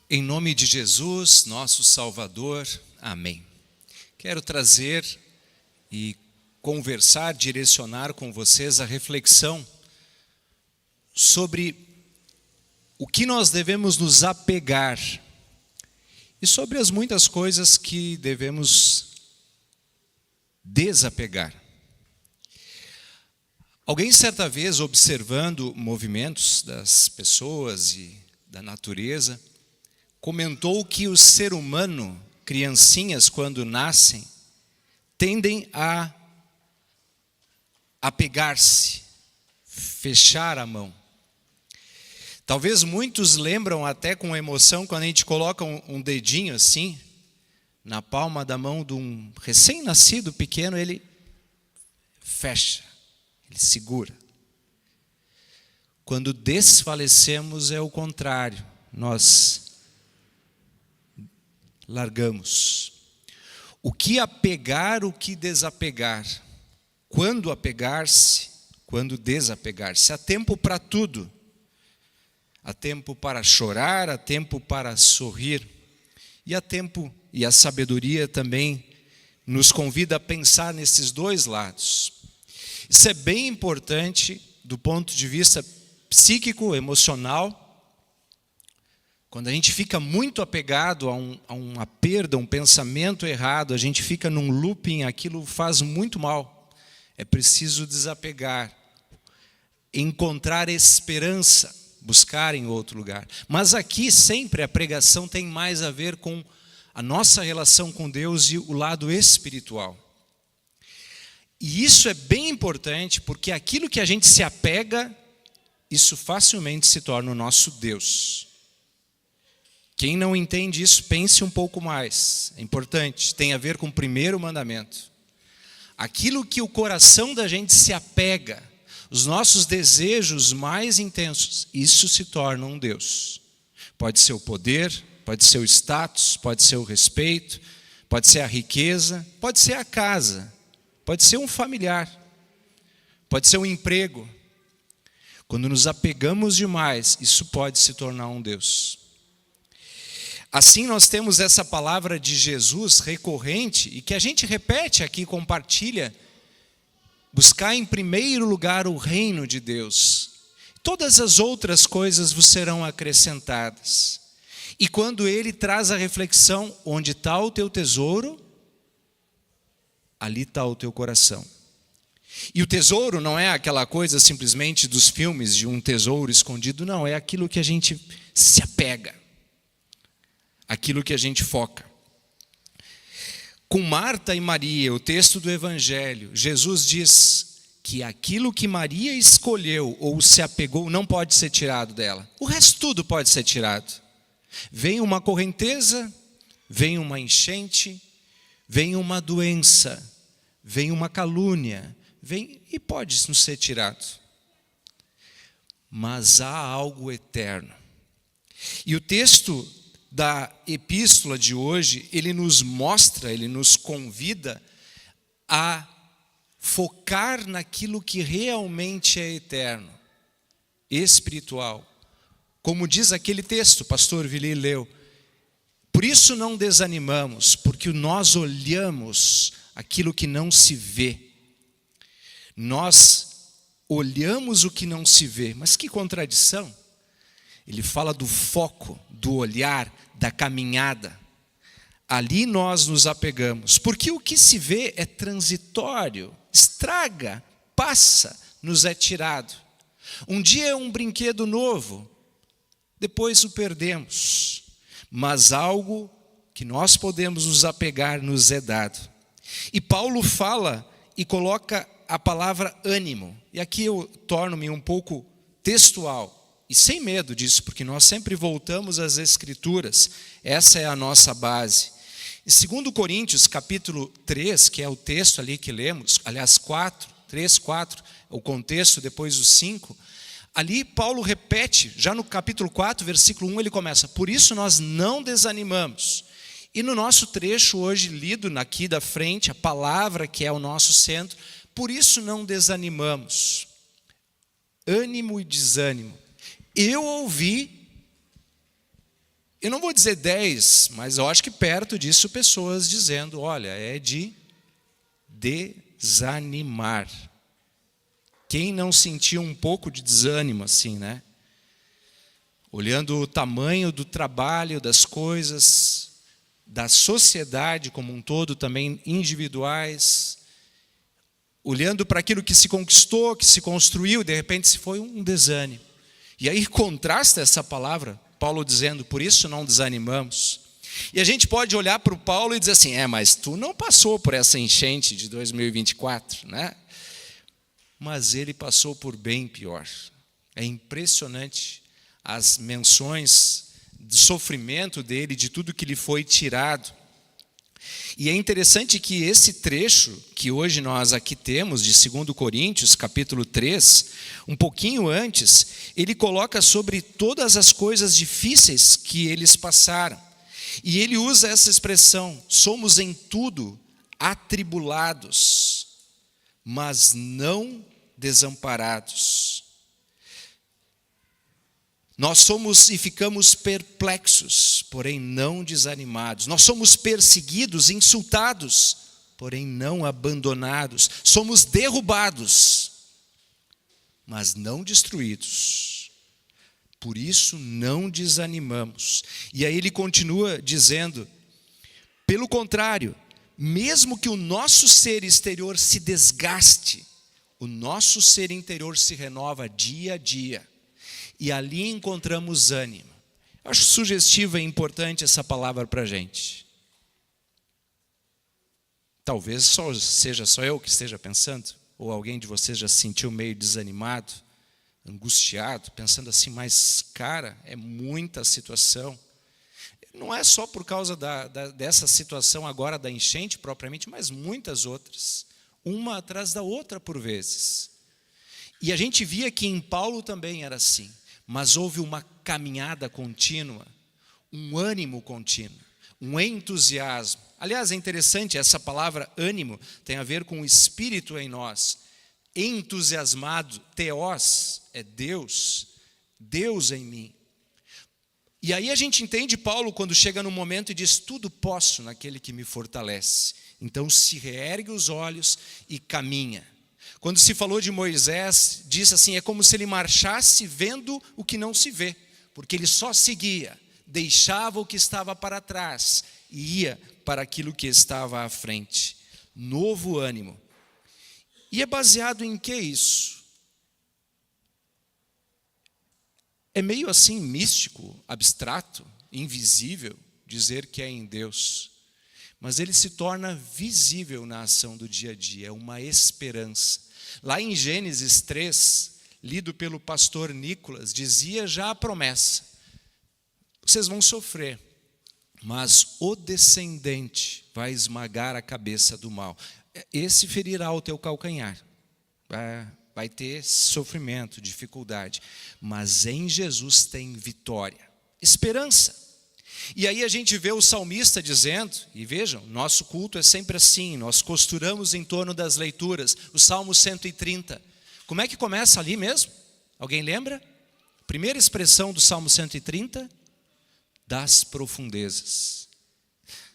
Em nome de Jesus, nosso Salvador, amém. Quero trazer e conversar, direcionar com vocês a reflexão sobre o que nós devemos nos apegar e sobre as muitas coisas que devemos desapegar. Alguém certa vez, observando movimentos das pessoas e da natureza, comentou que o ser humano, criancinhas quando nascem, tendem a apegar-se, fechar a mão. Talvez muitos lembram até com emoção quando a gente coloca um dedinho assim, na palma da mão de um recém-nascido pequeno, ele fecha, ele segura. Quando desfalecemos é o contrário, nós largamos. O que apegar, o que desapegar? Quando apegar-se, quando desapegar-se? Há tempo para tudo. Há tempo para chorar, há tempo para sorrir. E há tempo, e a sabedoria também nos convida a pensar nesses dois lados. Isso é bem importante do ponto de vista psíquico, emocional. Quando a gente fica muito apegado a uma perda, um pensamento errado, a gente fica num looping, aquilo faz muito mal. É preciso desapegar, encontrar esperança, buscar em outro lugar. Mas aqui sempre a pregação tem mais a ver com a nossa relação com Deus e o lado espiritual. E isso é bem importante porque aquilo que a gente se apega, isso facilmente se torna o nosso Deus. Quem não entende isso, pense um pouco mais. É importante, tem a ver com o primeiro mandamento. Aquilo que o coração da gente se apega, os nossos desejos mais intensos, isso se torna um Deus. Pode ser o poder, pode ser o status, pode ser o respeito, pode ser a riqueza, pode ser a casa, pode ser um familiar, pode ser um emprego. Quando nos apegamos demais, isso pode se tornar um Deus. Assim nós temos essa palavra de Jesus recorrente e que a gente repete aqui, compartilha. Buscar em primeiro lugar o reino de Deus. Todas as outras coisas vos serão acrescentadas. E quando ele traz a reflexão, onde está o teu tesouro, ali está o teu coração. E o tesouro não é aquela coisa simplesmente dos filmes de um tesouro escondido, não, é aquilo que a gente se apega. Aquilo que a gente foca. Com Marta e Maria, o texto do Evangelho, Jesus diz que aquilo que Maria escolheu ou se apegou não pode ser tirado dela. O resto tudo pode ser tirado. Vem uma correnteza, vem uma enchente, vem uma doença, vem uma calúnia, vem e pode não ser tirado. Mas há algo eterno. E o texto da epístola de hoje, ele nos mostra, ele nos convida a focar naquilo que realmente é eterno, espiritual. Como diz aquele texto, o pastor Vili leu, por isso não desanimamos, porque nós olhamos aquilo que não se vê. Nós olhamos o que não se vê, mas que contradição. Ele fala do foco, do olhar, da caminhada. Ali nós nos apegamos. Porque o que se vê é transitório, estraga, passa, nos é tirado. Um dia é um brinquedo novo, depois o perdemos. Mas algo que nós podemos nos apegar nos é dado. E Paulo fala e coloca a palavra ânimo. E aqui eu torno-me um pouco textual. E sem medo disso, porque nós sempre voltamos às Escrituras. Essa é a nossa base. Em 2 Coríntios, capítulo 3, que é o texto ali que lemos, aliás, 3, 4, o contexto, depois o 5, ali Paulo repete, já no capítulo 4, versículo 1, ele começa, por isso nós não desanimamos. E no nosso trecho hoje lido aqui da frente, a palavra que é o nosso centro, por isso não desanimamos. Ânimo e desânimo. Eu ouvi Eu não vou dizer 10, mas eu acho que perto disso pessoas dizendo, olha, é de desanimar. Quem não sentiu um pouco de desânimo assim, né? Olhando o tamanho do trabalho, das coisas, da sociedade como um todo, também individuais, olhando para aquilo que se conquistou, que se construiu, de repente se foi um desânimo. E aí contrasta essa palavra, Paulo dizendo, por isso não desanimamos. E a gente pode olhar para o Paulo e dizer assim, mas tu não passou por essa enchente de 2024, né? Mas ele passou por bem pior. É impressionante as menções do sofrimento dele, de tudo que lhe foi tirado. E é interessante que esse trecho que hoje nós aqui temos, de 2 Coríntios, capítulo 3, um pouquinho antes, ele coloca sobre todas as coisas difíceis que eles passaram. E ele usa essa expressão, somos em tudo atribulados, mas não desamparados. Nós somos e ficamos perplexos, porém não desanimados. Nós somos perseguidos, insultados, porém não abandonados. Somos derrubados, mas não destruídos. Por isso não desanimamos. E aí ele continua dizendo, pelo contrário, mesmo que o nosso ser exterior se desgaste, o nosso ser interior se renova dia a dia. E ali encontramos ânimo. Acho sugestiva e importante essa palavra para a gente. Talvez seja só eu que esteja pensando, ou alguém de vocês já se sentiu meio desanimado, angustiado, pensando assim, mas cara, é muita situação. Não é só por causa dessa situação agora da enchente propriamente, mas muitas outras, uma atrás da outra por vezes. E a gente via que em Paulo também era assim. Mas houve uma caminhada contínua, um ânimo contínuo, um entusiasmo. Aliás, é interessante, essa palavra ânimo tem a ver com o Espírito em nós. Entusiasmado, theos, é Deus, Deus em mim. E aí a gente entende Paulo quando chega no momento e diz, tudo posso naquele que me fortalece. Então se reergue os olhos e caminha. Quando se falou de Moisés, disse assim, é como se ele marchasse vendo o que não se vê, porque ele só seguia, deixava o que estava para trás e ia para aquilo que estava à frente. Novo ânimo. E é baseado em que isso? É meio assim místico, abstrato, invisível, dizer que é em Deus. Mas ele se torna visível na ação do dia a dia, é uma esperança. Lá em Gênesis 3, lido pelo pastor Nicolas, dizia já a promessa, vocês vão sofrer, mas o descendente vai esmagar a cabeça do mal. Esse ferirá o teu calcanhar, vai ter sofrimento, dificuldade, mas em Jesus tem vitória, esperança. E aí a gente vê o salmista dizendo, e vejam, nosso culto é sempre assim, nós costuramos em torno das leituras, o Salmo 130. Como é que começa ali mesmo? Alguém lembra? Primeira expressão do Salmo 130, das profundezas.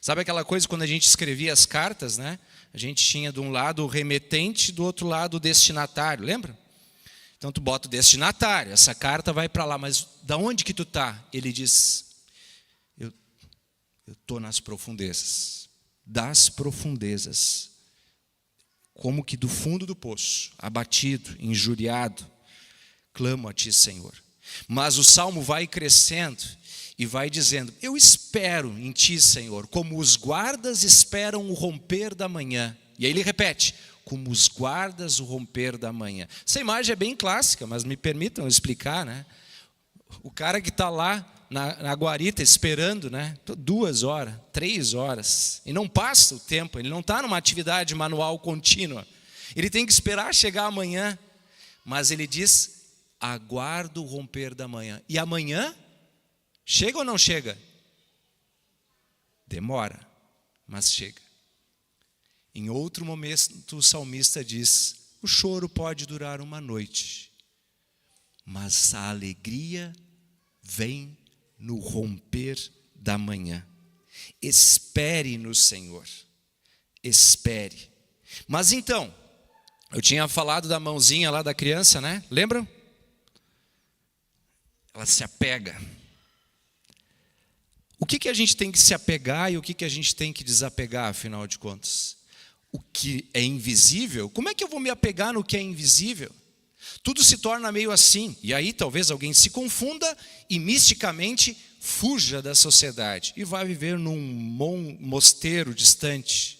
Sabe aquela coisa quando a gente escrevia as cartas, né? A gente tinha de um lado o remetente, do outro lado o destinatário, lembra? Então tu bota o destinatário, essa carta vai para lá, mas da onde que tu está? Ele diz, eu estou nas profundezas, das profundezas, como que do fundo do poço, abatido, injuriado, clamo a ti, Senhor. Mas o salmo vai crescendo e vai dizendo, eu espero em ti, Senhor, como os guardas esperam o romper da manhã. E aí ele repete, como os guardas o romper da manhã. Essa imagem é bem clássica, mas me permitam explicar, né? O cara que está lá na guarita esperando, né? 2 horas, 3 horas, e não passa o tempo, ele não está numa atividade manual contínua, ele tem que esperar chegar amanhã, mas ele diz, aguardo o romper da manhã. E amanhã, chega ou não chega? Demora, mas chega. Em outro momento o salmista diz, o choro pode durar uma noite, mas a alegria vem no romper da manhã. Espere no Senhor. Espere. Mas então, eu tinha falado da mãozinha lá da criança, né? Lembram? Ela se apega. O que a gente tem que se apegar e o que a gente tem que desapegar, afinal de contas? O que é invisível? Como é que eu vou me apegar no que é invisível? Tudo se torna meio assim. E aí talvez alguém se confunda e misticamente fuja da sociedade e vá viver num mosteiro distante.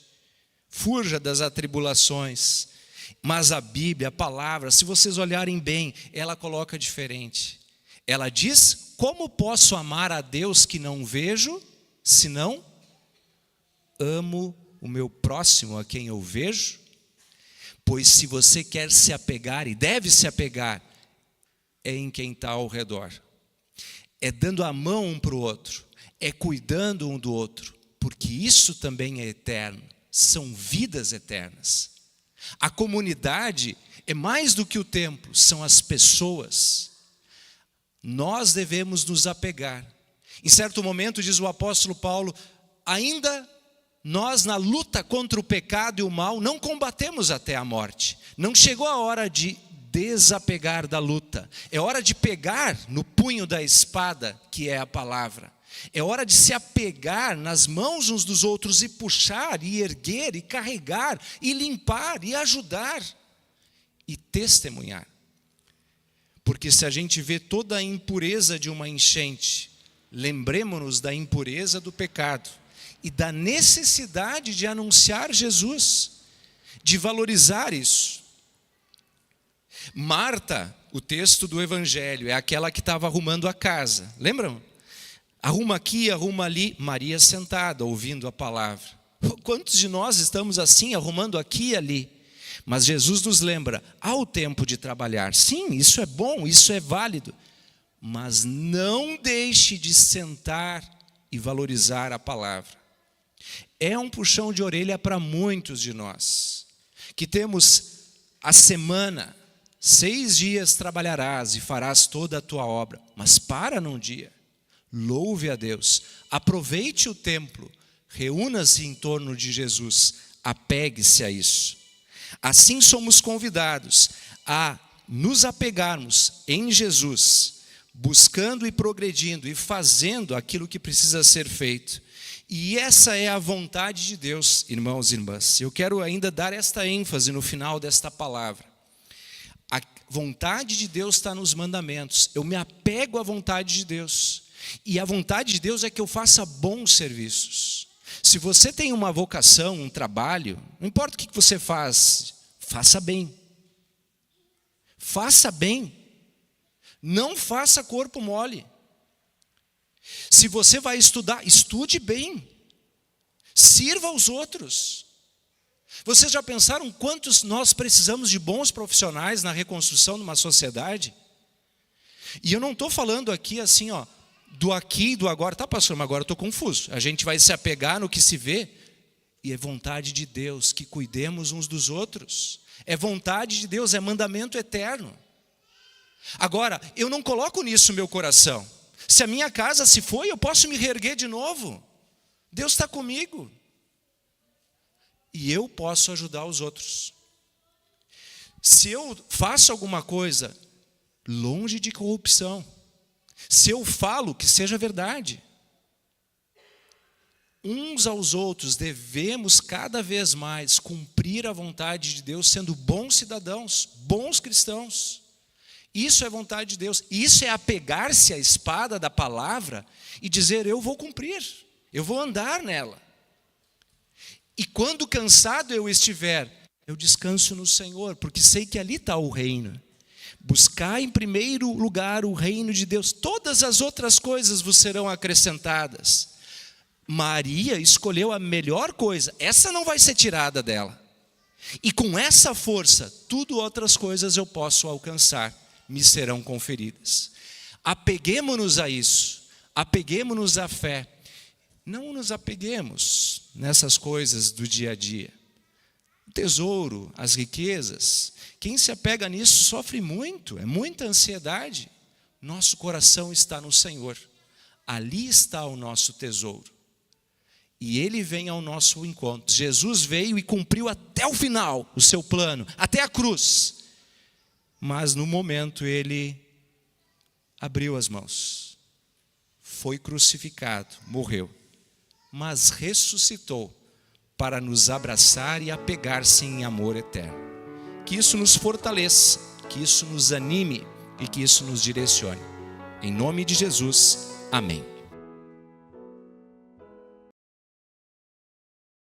Fuja das atribulações. Mas a Bíblia, a palavra, se vocês olharem bem, ela coloca diferente. Ela diz: como posso amar a Deus que não vejo, se não amo o meu próximo a quem eu vejo? Pois se você quer se apegar, e deve se apegar, é em quem está ao redor. É dando a mão um para o outro, é cuidando um do outro, porque isso também é eterno, são vidas eternas. A comunidade é mais do que o templo, são as pessoas. Nós devemos nos apegar. Em certo momento, diz o apóstolo Paulo, ainda nós na luta contra o pecado e o mal não combatemos até a morte. Não chegou a hora de desapegar da luta. É hora de pegar no punho da espada, que é a palavra. É hora de se apegar nas mãos uns dos outros e puxar, e erguer, e carregar, e limpar, e ajudar, e testemunhar. Porque se a gente vê toda a impureza de uma enchente, lembremos-nos da impureza do pecado e da necessidade de anunciar Jesus, de valorizar isso. Marta, o texto do Evangelho, é aquela que estava arrumando a casa. Lembram? Arruma aqui, arruma ali. Maria sentada, ouvindo a palavra. Quantos de nós estamos assim, arrumando aqui e ali? Mas Jesus nos lembra, há o tempo de trabalhar. Sim, isso é bom, isso é válido. Mas não deixe de sentar e valorizar a palavra. É um puxão de orelha para muitos de nós, que temos a semana, 6 dias trabalharás e farás toda a tua obra. Mas para num dia, louve a Deus, aproveite o templo, reúna-se em torno de Jesus, apegue-se a isso. Assim somos convidados a nos apegarmos em Jesus, buscando e progredindo e fazendo aquilo que precisa ser feito. E essa é a vontade de Deus, irmãos e irmãs. Eu quero ainda dar esta ênfase no final desta palavra. A vontade de Deus está nos mandamentos. Eu me apego à vontade de Deus. E a vontade de Deus é que eu faça bons serviços. Se você tem uma vocação, um trabalho, não importa o que você faz, faça bem. Faça bem. Não faça corpo mole. Se você vai estudar, estude bem. Sirva aos outros. Vocês já pensaram quantos nós precisamos de bons profissionais na reconstrução de uma sociedade? E eu não estou falando aqui assim, do aqui e do agora. Tá, pastor, mas agora eu estou confuso. A gente vai se apegar no que se vê. E é vontade de Deus que cuidemos uns dos outros. É vontade de Deus, é mandamento eterno. Agora, eu não coloco nisso meu coração. Se a minha casa se foi, eu posso me reerguer de novo. Deus está comigo. E eu posso ajudar os outros. Se eu faço alguma coisa longe de corrupção, se eu falo, que seja verdade. Uns aos outros devemos cada vez mais cumprir a vontade de Deus, sendo bons cidadãos, bons cristãos. Isso é vontade de Deus. Isso é apegar-se à espada da palavra e dizer, eu vou cumprir, eu vou andar nela. E quando cansado eu estiver, eu descanso no Senhor, porque sei que ali está o reino. Buscar em primeiro lugar o reino de Deus. Todas as outras coisas vos serão acrescentadas. Maria escolheu a melhor coisa. Essa não vai ser tirada dela. E com essa força, tudo outras coisas eu posso alcançar. Me serão conferidas. Apeguemo-nos a isso. Apeguemo-nos à fé. Não nos apeguemos nessas coisas do dia a dia. O tesouro, as riquezas. Quem se apega nisso sofre muito, é muita ansiedade. Nosso coração está no Senhor. Ali está o nosso tesouro. E Ele vem ao nosso encontro. Jesus veio e cumpriu até o final o seu plano, até a cruz. Mas no momento Ele abriu as mãos, foi crucificado, morreu, mas ressuscitou para nos abraçar e apegar-se em amor eterno. Que isso nos fortaleça, que isso nos anime e que isso nos direcione. Em nome de Jesus, amém.